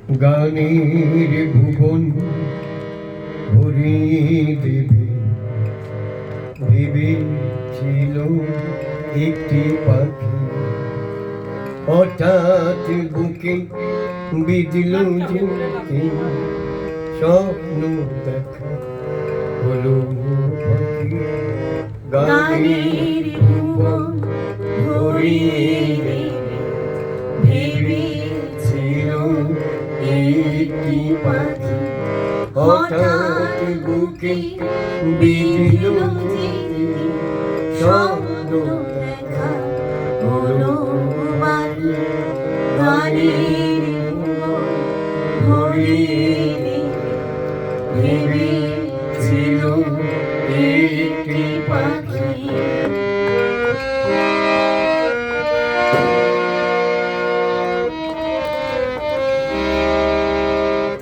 গানের ভুবন ভরিয়ে দেবে ভেবেছিল একটি পাখি, হঠাৎ বুকে বিঁধল যে স্বপ্ন দেখা হলো পাখি। গানের ভুবন ভরিয়ে দেবে ভেবেছিল একটি পাখি, হঠাৎ বুকে বিঁধল যে স্বপ্ন দেখা হলো পাখি। গানের ভুবন ভরিয়ে দেবে ভেবেছিল একটি পাখি।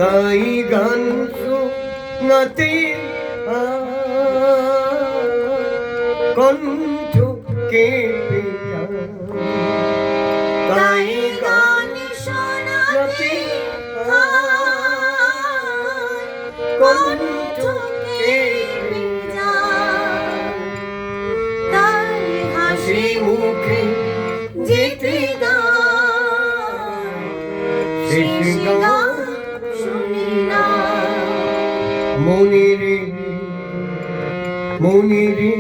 তাই গান শোনাতে কণ্ঠ কেঁপে যায়, তাই গান শোনাতে কণ্ঠ কেঁপে যায়, তাই হাসি মুখে যেতে দাও শেষ গান শুনি না। মনে রে মনে রে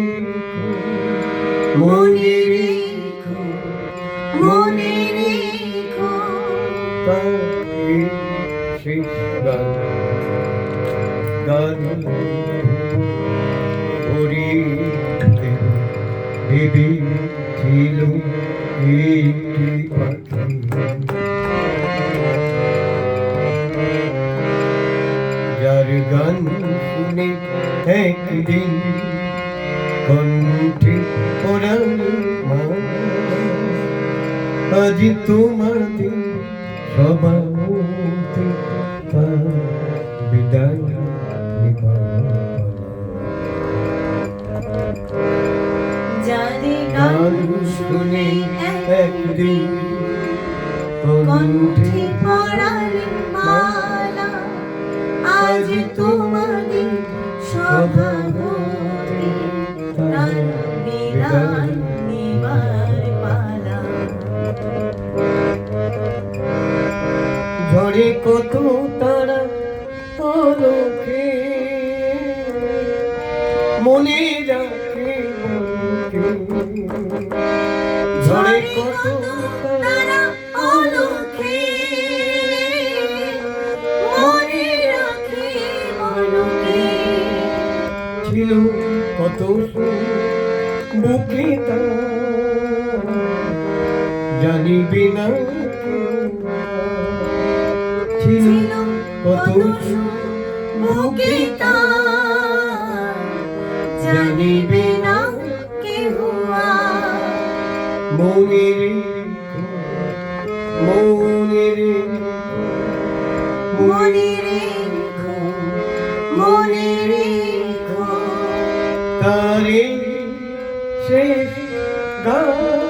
মনে রেখো মনে রেখো, তাই শেষ গান গান ভরিয়ে ভেবেছিল একটি পাখি। যার গান শুনে একদিন কণ্ঠে পড়ার আজ তোমাদের সবাইতে বিদায় যার গান শুনে একদিন কণ্ঠে পড়ার মালা আজ তোমাদের সভাপতি তার বিদায় নেবার পালা। ঝড়ে কত তারা পলকে মনে রাখে ঝড়ে কত তারা অলকে মনে রাখে মনকে, ছিল কত বুকে জানিবে না ছিল কত বুকে জানিবে না কেহ। মনে রেখো মনে রেখো মনে রেখো মনে রেখো, তারে শেষ গান